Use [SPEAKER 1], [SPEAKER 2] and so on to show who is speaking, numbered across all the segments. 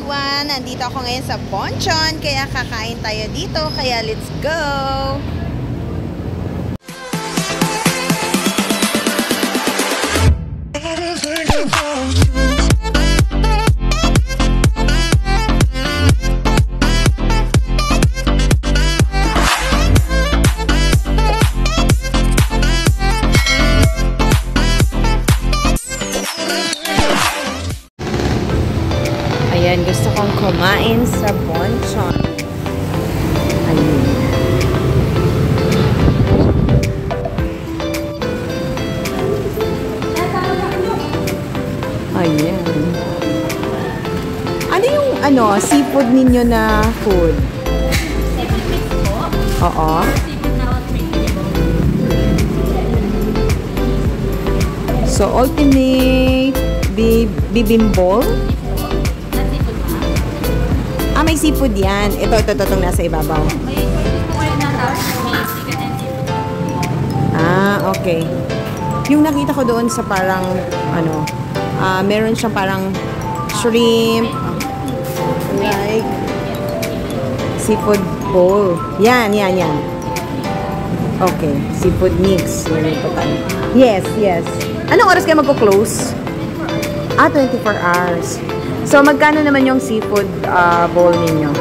[SPEAKER 1] everyone! Nandito ako ngayon sa Bonchon, kaya kakain tayo dito, kaya let's go! Ayan, gusto kong kumain sa Bonchon. Ayan. Ayan. Ano yung seafood ninyo na food?
[SPEAKER 2] Seafood mix po.
[SPEAKER 1] Oo.
[SPEAKER 2] Seafood na
[SPEAKER 1] So, ultimate bibimbol. May seafood yan. Ito, itong nasa ibabaw.
[SPEAKER 2] May pwede po kayo na tapos may chicken and seafood.
[SPEAKER 1] Okay. Yung nakita ko doon sa parang, meron siyang parang shrimp, like, seafood bowl. Yan. Okay. Seafood mix. Yes. Anong oras kayo magko-close? 24 hours. So, magkano naman yung seafood bowl ninyo?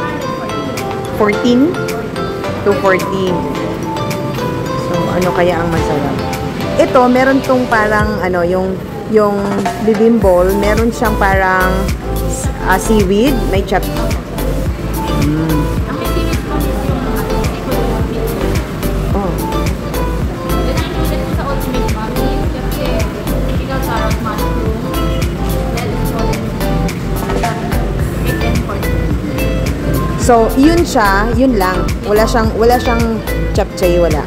[SPEAKER 1] 14 to 14. So, ano kaya ang masarap? Ito, meron tong parang, yung bibimbol, meron siyang parang seaweed, may chop. Oh. So, yun siya, yun lang. Wala siyang chapchay, wala.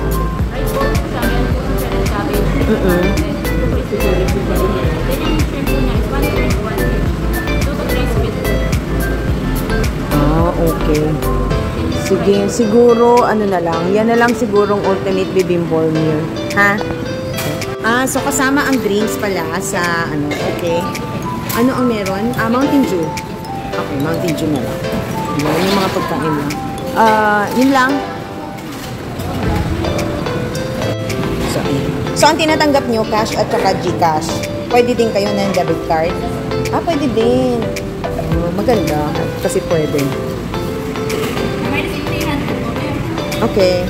[SPEAKER 1] Okay. Sige, siguro, na lang. Yan na lang sigurong ultimate bibimbol meal. Ha? So kasama ang drinks pala sa, okay. Ano ang meron? Mountain Dew. Okay, Mountain Dew na lang. Yung mga pagkain lang. Yun lang. So, ang tinatanggap nyo, cash at saka Gcash. Pwede din kayo ng debit card? Pwede din. Maganda. Kasi pwede. Okay.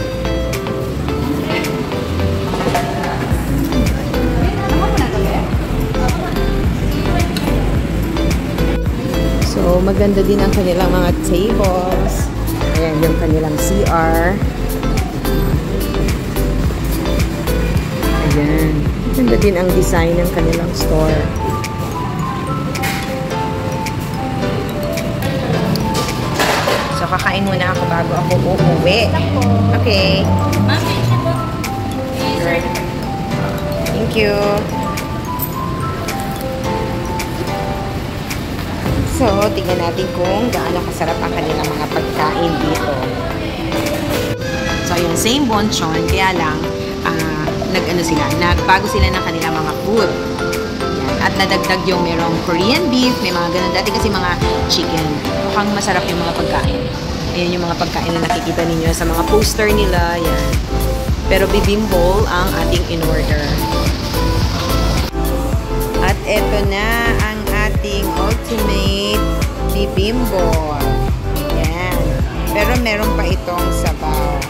[SPEAKER 1] So, maganda din ang kanilang mga tables. Ayan, yung kanilang CR. Ayan. Maganda din ang design ng kanilang store. So, kakain muna ako bago ako uuwi. Okay. Thank you. So, tingnan natin kung gaano kasarap ang kanilang mga pagkain dito. So, yung same Bonchon, kaya lang, nagbago sila ng kanilang mga food. Yan. At nadagdag yung merong Korean beef, may mga ganun. Dati kasi mga chicken. Mukhang masarap yung mga pagkain. Ayan yung mga pagkain na nakikita ninyo sa mga poster nila. Yan. Pero bibimbol ang ating in-order. At eto na ang ating ultimate bibimbol. Yan. Pero meron pa itong sabaw.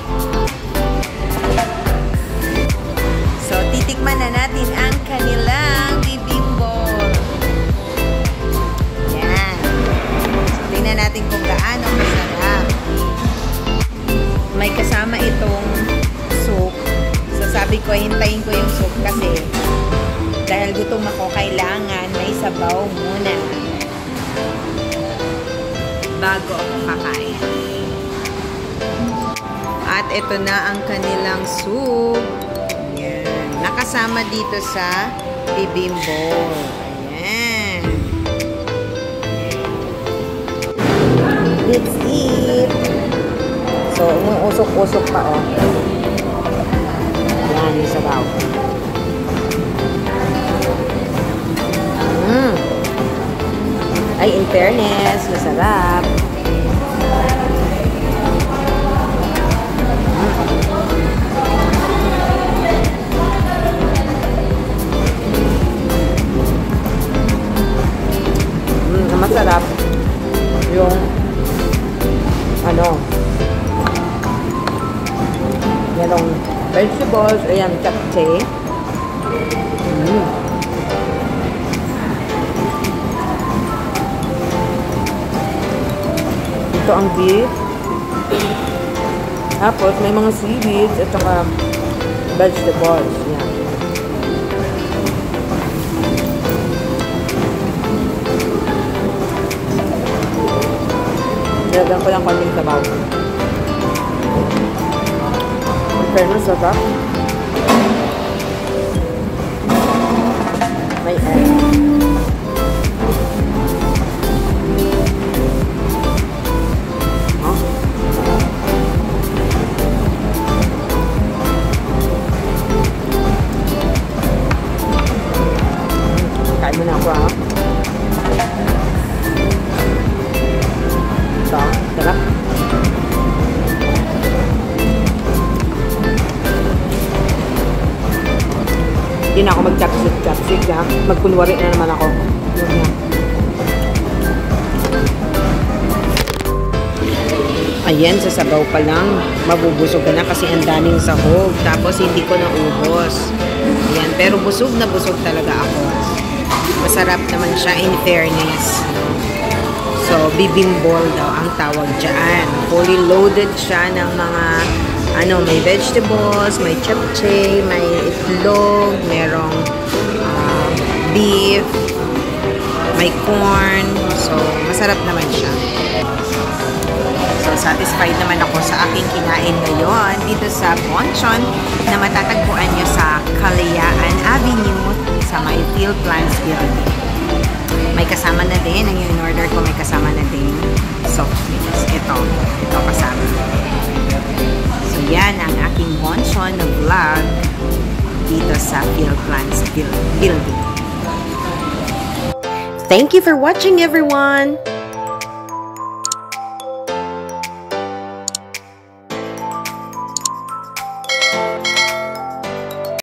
[SPEAKER 1] So, titikman na natin ang kanilang bibimbol. Yan. So, tingnan natin kung gaano masarap. May kasama itong soup. So, sabi ko, hintayin ko yung soup kasi dahil gutom ako, kailangan may sabaw muna bago ako kakain. At ito na ang kanilang soup. Ayan. Nakasama dito sa bibimbol. Ayan. Let's eat. So, umuusok-usok pa, oh. Ayan, yung sabaw. Ay, in fairness, masarap. Masarap yung merong vegetables, ayan, japchae. Ito ang beef. Tapos may mga seaweeds at saka vegetables. Yan. Nilagyan ko lang konting sabaw. Okay, masarap. May egg. Kain mo na ako, ha? Ito, sarap. Hindi na ako mag-chopstick, ha? Magkunwari na naman ako. Ayan, sa sabaw pa lang, mabubusog ka na kasi ang daming sahog. Tapos, hindi ko naubos. Ayan, pero busog na busog talaga ako. Masarap naman siya in fairness. So, bibimbol daw ang tawag dyan. Fully loaded siya ng mga, may vegetables, may japchae, may itlog, merong beef, may corn. So, masarap naman siya. So, satisfied naman ako sa aking kinain ngayon dito sa Bonchon na matatagpuan nyo sa Kalayaan Avenue sa may Field Plants Building. May kasama na din, ang in-order ko may kasama na din soft drinks. Ito kasama. So, yan ang aking Bonchon na vlog dito sa Field Plants Building. Thank you for watching, everyone!